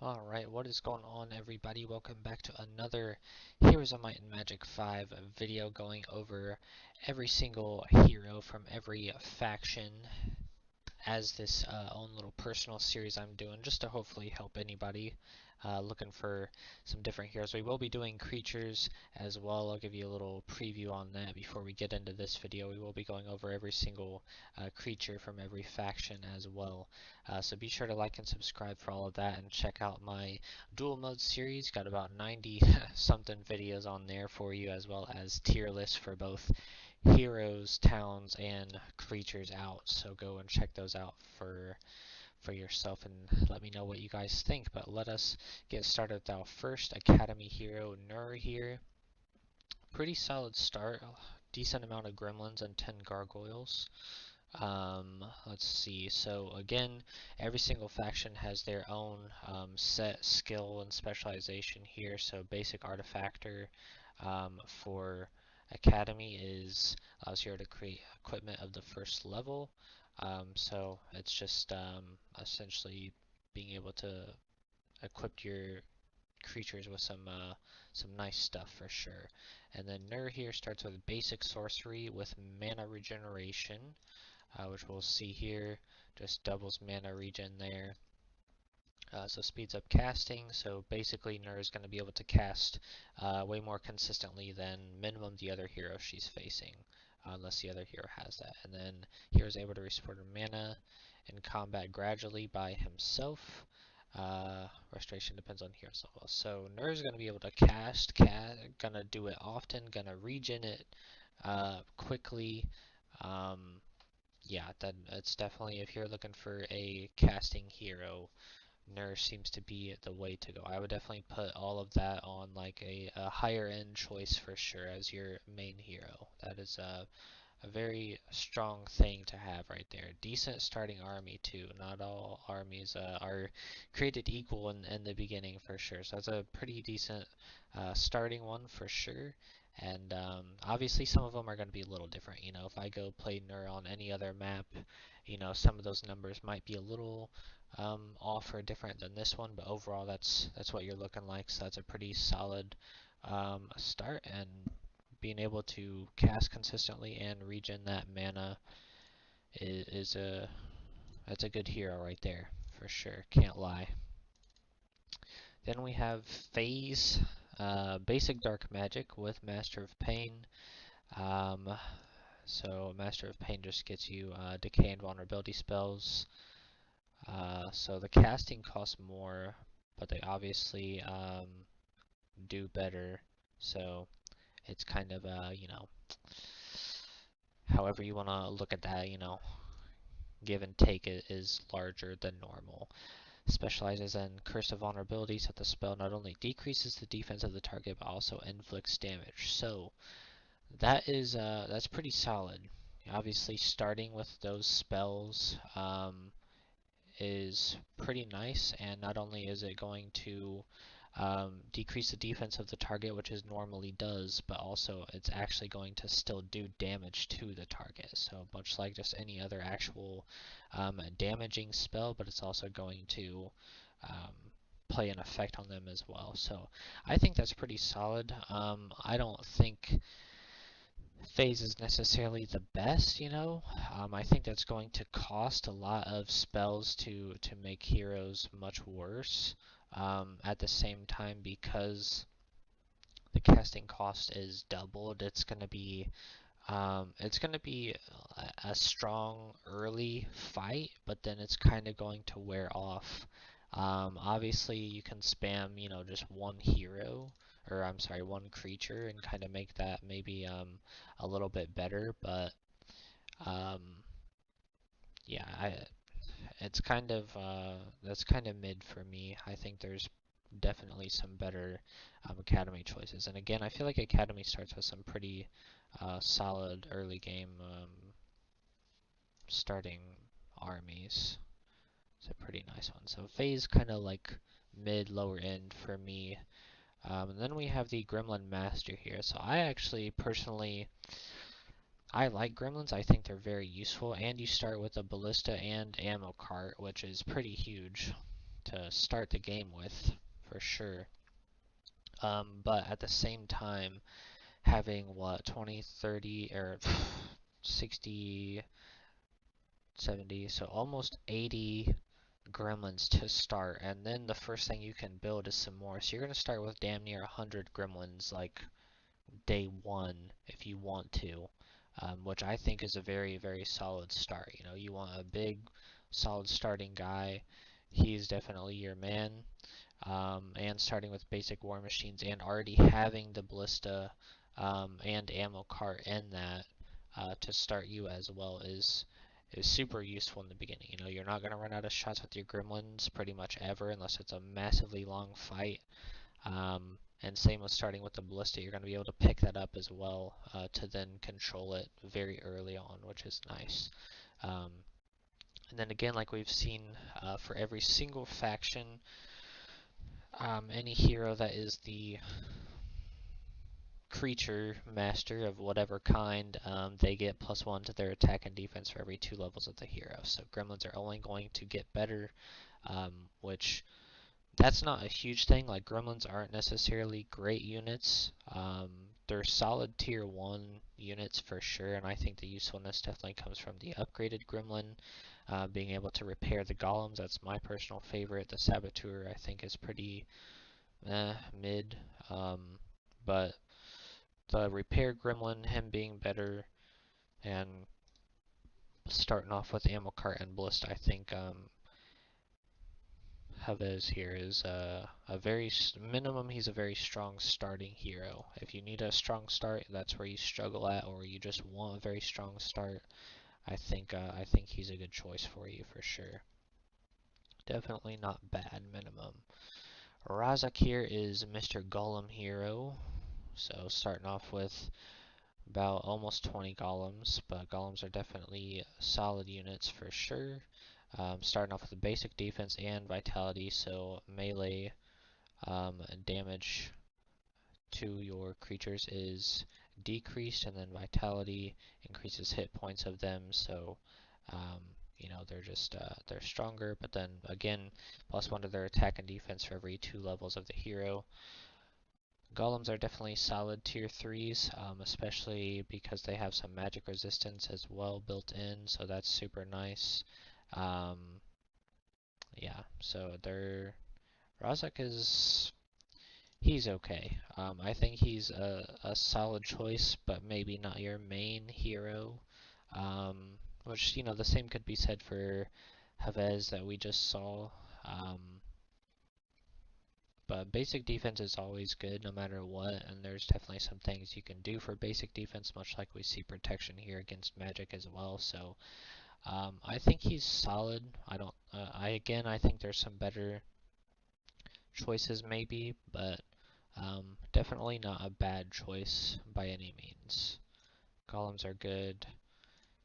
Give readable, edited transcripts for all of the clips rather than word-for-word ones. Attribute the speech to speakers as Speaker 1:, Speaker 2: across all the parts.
Speaker 1: Alright, what is going on everybody? Welcome back to another Heroes of Might and Magic 5 video going over every single hero from every faction as this own little personal series I'm doing just to hopefully help anybody looking for some different heroes. We will be doing creatures as well. I'll give you a little preview on that before we get into this video. We will be going over every single creature from every faction as well. So be sure to like and subscribe for all of that, and check out my dual mode series. Got about 90 something videos on there for you, as well as tier lists for both heroes, towns, and creatures out. So go and check those out for yourself and let me know what you guys think. But let us get started with our first Academy hero, Nur here. Pretty solid start, decent amount of gremlins and 10 gargoyles. Let's see, so again, every single faction has their own set skill and specialization here. So basic artifactor for Academy allows you to create equipment of the first level. So it's just essentially being able to equip your creatures with some nice stuff for sure. And then Nur here starts with basic sorcery with mana regeneration, which we'll see here, just doubles mana regen there. So speeds up casting, so basically Nur is going to be able to cast way more consistently than minimum the other hero she's facing, unless the other hero has that. And then hero is able to restore mana in combat gradually by himself. Restoration depends on hero's level. So Nur is going to be able to cast, gonna do it often, gonna regen it quickly. Yeah, it's definitely, if you're looking for a casting hero, Nur seems to be the way to go. I would definitely put all of that on like a higher end choice for sure as your main hero. That is a very strong thing to have right there. Decent starting army too. Not all armies are created equal in the beginning for sure. So that's a pretty decent starting one for sure. And obviously some of them are going to be a little different. You know, if I go play Nur on any other map, you know, some of those numbers might be a little off or different than this one, but overall that's what you're looking like. So that's a pretty solid start, and being able to cast consistently and regen that mana is that's a good hero right there for sure. Can't lie. Then we have Faiz, basic dark magic with Master of Pain. So Master of Pain just gets you decay and vulnerability spells. So the casting costs more, but they obviously do better. So it's kind of you know, however you want to look at that, you know, give and take is larger than normal. Specializes in Curse of Vulnerability, so the spell not only decreases the defense of the target but also inflicts damage. So that's pretty solid. Obviously, starting with those spells is pretty nice, and not only is it going to decrease the defense of the target, which it normally does, but also it's actually going to still do damage to the target. So much like just any other actual damaging spell, but it's also going to play an effect on them as well. So I think that's pretty solid. I don't think Phase is necessarily the best, you know. I think that's going to cost a lot of spells to make heroes much worse. At the same time, because the casting cost is doubled, it's going to be a strong early fight, but then it's kind of going to wear off. Obviously, you can spam, you know, just one hero, or I'm sorry, one creature, and kind of make that maybe a little bit better. But um, yeah, it's kind of that's kind of mid for me. I think there's definitely some better Academy choices. And again, I feel like Academy starts with some pretty solid early game starting armies. It's a pretty nice one. So Phase kind of like mid lower end for me. And then we have the Gremlin Master here. So I actually personally I like gremlins. I think they're very useful, and you start with a ballista and ammo cart, which is pretty huge. to start the game with, for sure. But at the same time, having what 20, 30, or 60, 70, so almost 80 gremlins to start, and then the first thing you can build is some more. So you're going to start with damn near 100 gremlins like day one if you want to, which I think is a very, very solid start. You know, you want a big, solid starting guy. He's definitely your man. And starting with basic war machines and already having the ballista and ammo cart in that to start you as well is super useful in the beginning. You know, you're not going to run out of shots with your gremlins pretty much ever unless it's a massively long fight. And same with starting with the ballista, you're going to be able to pick that up as well to then control it very early on, which is nice. And then again, like we've seen for every single faction, any hero that is the creature master of whatever kind, they get +1 to their attack and defense for every 2 levels of the hero. So gremlins are only going to get better, which that's not a huge thing. Like, gremlins aren't necessarily great units. They're solid tier 1 units for sure, and I think the usefulness definitely comes from the upgraded gremlin. Being able to repair the golems, that's my personal favorite. The saboteur I think is pretty mid, but the repair gremlin, him being better, and starting off with ammo cart and ballista, I think Havez here is a very minimum. He's a very strong starting hero. If you need a strong start, that's where you struggle at, or you just want a very strong start. I think he's a good choice for you for sure. Definitely not bad minimum. Razzak here is Mr. Golem hero. So starting off with about almost 20 golems, but golems are definitely solid units for sure. Starting off with the basic defense and vitality, so melee damage to your creatures is decreased, and then vitality increases hit points of them, so you know, they're just they're stronger, but then again, +1 to their attack and defense for every 2 levels of the hero. Golems are definitely solid tier 3s, especially because they have some magic resistance as well built in, so that's super nice. Yeah, so Razzak he's okay. I think he's a solid choice, but maybe not your main hero. Which, you know, the same could be said for Havez that we just saw. But basic defense is always good no matter what, and there's definitely some things you can do for basic defense, much like we see protection here against magic as well. So I think he's solid. I think there's some better choices maybe, but definitely not a bad choice by any means. Golems are good.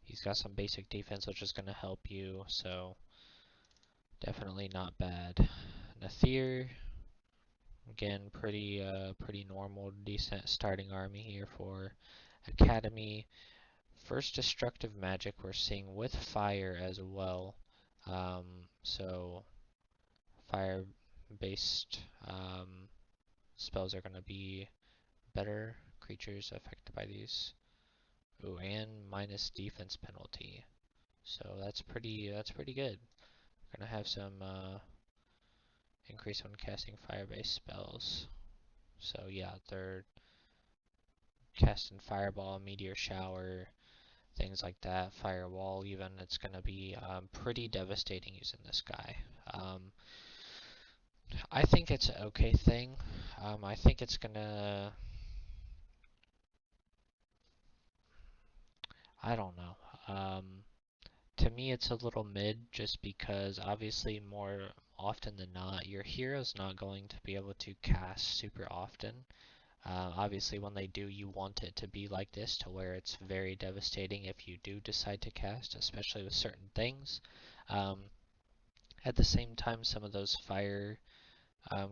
Speaker 1: He's got some basic defense which is going to help you, so definitely not bad. Nathir, again, pretty normal, decent starting army here for Academy. First destructive magic we're seeing with fire as well. So fire-based spells are going to be better. Creatures affected by these. Ooh, and minus defense penalty. So that's pretty good. We're gonna have some increase when casting fire-based spells. So yeah, they're casting fireball, meteor shower, things like that, firewall even. It's gonna be pretty devastating using this guy. I think it's an okay thing. I think it's gonna. I don't know. To me, it's a little mid just because obviously more often than not, your hero's not going to be able to cast super often. Obviously, when they do, you want it to be like this, to where it's very devastating if you do decide to cast, especially with certain things. At the same time, some of those fire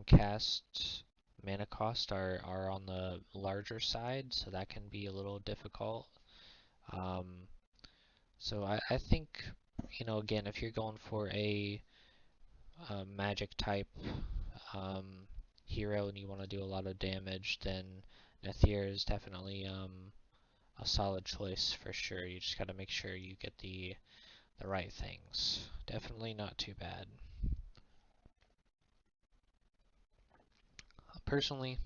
Speaker 1: casts mana cost are on the larger side, so that can be a little difficult. So I think, you know, again, if you're going for a magic type um, hero and you want to do a lot of damage, then Nathir is definitely a solid choice for sure. You just got to make sure you get the right things. Definitely not too bad. Personally,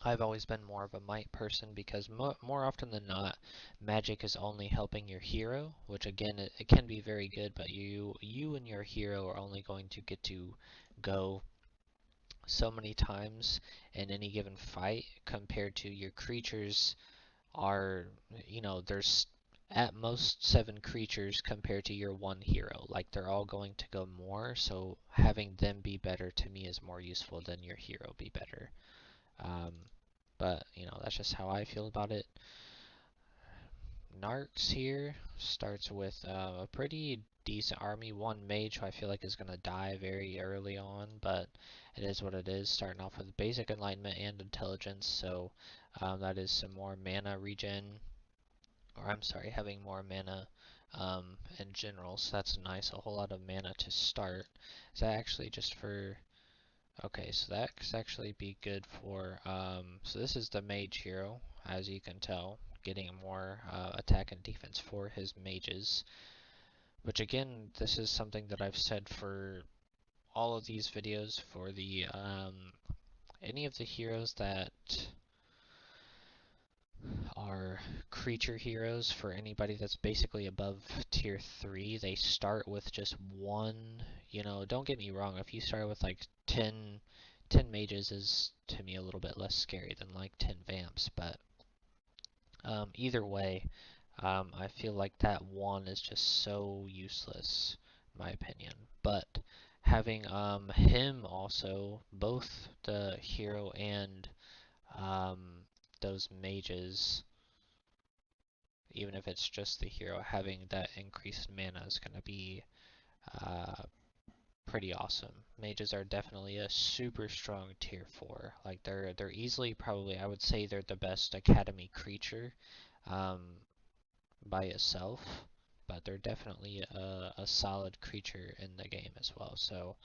Speaker 1: I've always been more of a might person because more often than not, magic is only helping your hero, which again, it can be very good, but you and your hero are only going to get to go so many times in any given fight compared to your creatures are, there's at most 7 creatures compared to your one hero. Like they're all going to go more, so having them be better to me is more useful than your hero be better. Um, but that's just how I feel about it. Narxes here starts with a pretty decent army. One mage who I feel like is going to die very early on, but it is what it is. Starting off with basic enlightenment and intelligence, so that is some more mana regen, or I'm sorry, having more mana in general, so that's nice. A whole lot of mana to start. Is that actually just for... Okay, so that could actually be good for, so this is the mage hero, as you can tell, getting more attack and defense for his mages. Which again, this is something that I've said for all of these videos for the, any of the heroes that are creature heroes. For anybody that's basically above tier 3, they start with just one, don't get me wrong, if you start with like 10 mages is to me a little bit less scary than like 10 vamps, but either way, I feel like that one is just so useless, in my opinion. But having him also, both the hero and um, those mages, even if it's just the hero, having that increased mana is going to be uh, pretty awesome. Mages are definitely a super strong tier 4. Like they're easily, probably, I would say they're the best academy creature um, by itself, but they're definitely a solid creature in the game as well. So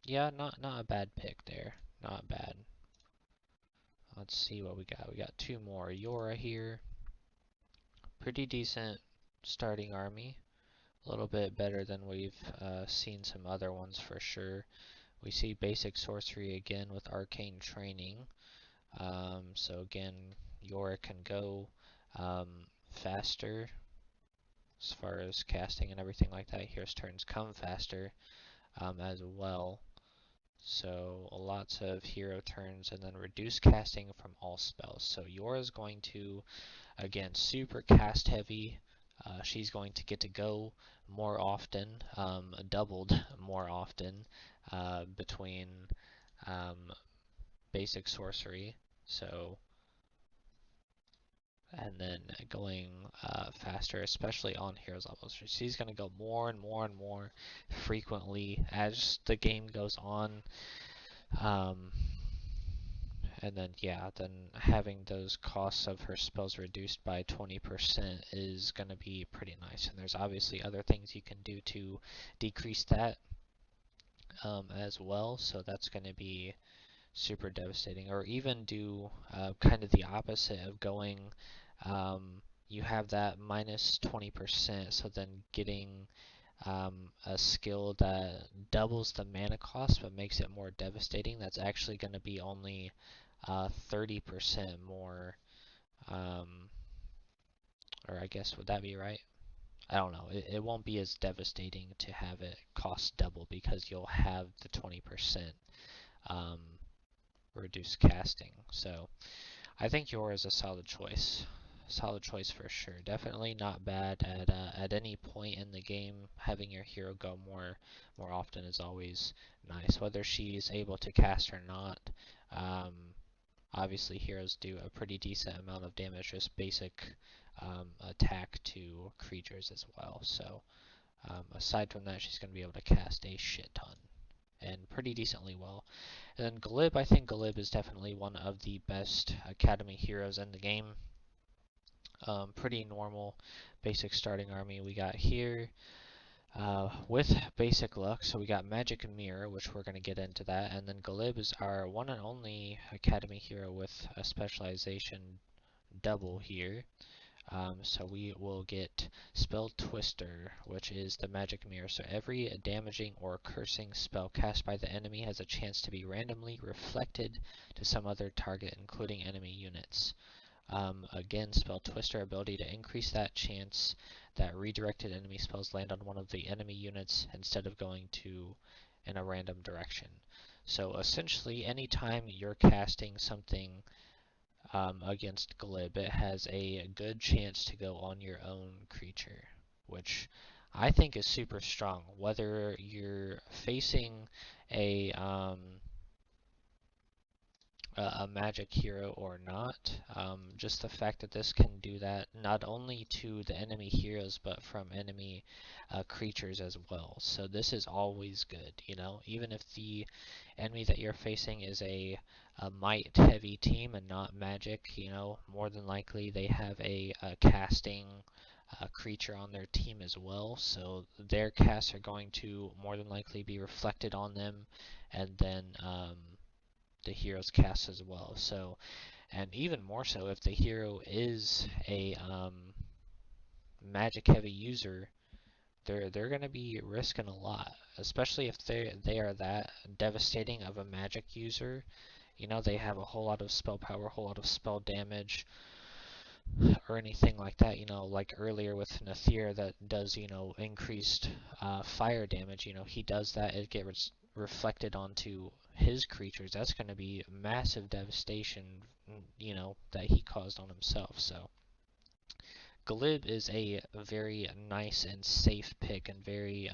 Speaker 1: yeah, not a bad pick there. Not bad. Let's see what we got. We got 2 more. Yora here. Pretty decent starting army. A little bit better than we've seen some other ones for sure. We see basic sorcery again with arcane training. So again, Yora can go faster as far as casting and everything like that. Here's turns come faster as well. So lots of hero turns and then reduce casting from all spells. So Yora is going to, again, super cast heavy. She's going to get to go more often, doubled more often between um, basic sorcery. So, and then going faster, especially on heroes levels. She's going to go more and more and more frequently as the game goes on. And then, yeah, then having those costs of her spells reduced by 20% is going to be pretty nice. And there's obviously other things you can do to decrease that as well. So that's going to be super devastating. Or even do kind of the opposite of going, you have that minus 20%, so then getting a skill that doubles the mana cost but makes it more devastating. That's actually going to be only 30% more, or I guess would that be right? I don't know. It won't be as devastating to have it cost double because you'll have the 20% reduced casting. So I think Yora is a solid choice. Solid choice for sure. Definitely not bad at any point in the game. Having your hero go more often is always nice, whether she's able to cast or not. Obviously, heroes do a pretty decent amount of damage, just basic attack to creatures as well. So aside from that, she's going to be able to cast a shit ton and pretty decently well. And then Galib, I think Galib is definitely one of the best academy heroes in the game. Pretty normal basic starting army we got here. With basic luck, so we got Magic Mirror, which we're going to get into that, and then Galib is our one and only Academy hero with a specialization double here. So we will get Spell Twister, which is the Magic Mirror. So every damaging or cursing spell cast by the enemy has a chance to be randomly reflected to some other target, including enemy units. Again, Spell Twister ability to increase that chance that redirected enemy spells land on one of the enemy units instead of going in a random direction. So essentially, anytime you're casting something against Galib, it has a good chance to go on your own creature, which I think is super strong. Whether you're facing a magic hero or not, just the fact that this can do that not only to the enemy heroes but from enemy creatures as well. So this is always good, you know, even if the enemy that you're facing is a might heavy team and not magic, you know, more than likely they have a casting creature on their team as well, so their casts are going to more than likely be reflected on them, and then the hero's cast as well. So, and even more so if the hero is a magic heavy user, they're going to be risking a lot, especially if they are that devastating of a magic user. You know, they have a whole lot of spell power, a whole lot of spell damage, or anything like that. You know, like earlier with Nathir that does, you know, increased fire damage. You know, he does that, it gets reflected onto his creatures. That's going to be massive devastation, you know, that he caused on himself. So Galib is a very nice and safe pick and very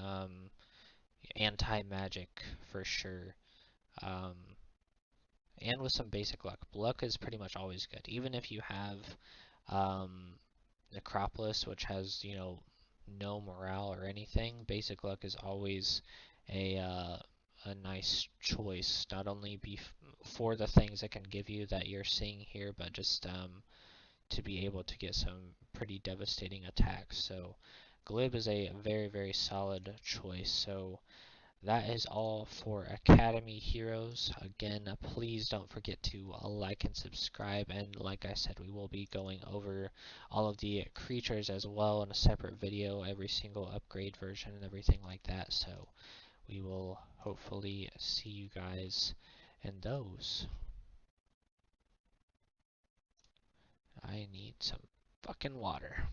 Speaker 1: anti-magic for sure. Um, and with some basic luck. Luck is pretty much always good. Even if you have um, Necropolis, which has, you know, no morale or anything, basic luck is always a nice choice. Not only for the things it can give you that you're seeing here, but just to be able to get some pretty devastating attacks. So Glib is a very, very solid choice. So that is all for Academy Heroes. Again, please don't forget to like and subscribe. And like I said, we will be going over all of the creatures as well in a separate video, every single upgrade version and everything like that. So we will hopefully see you guys in those. I need some fucking water.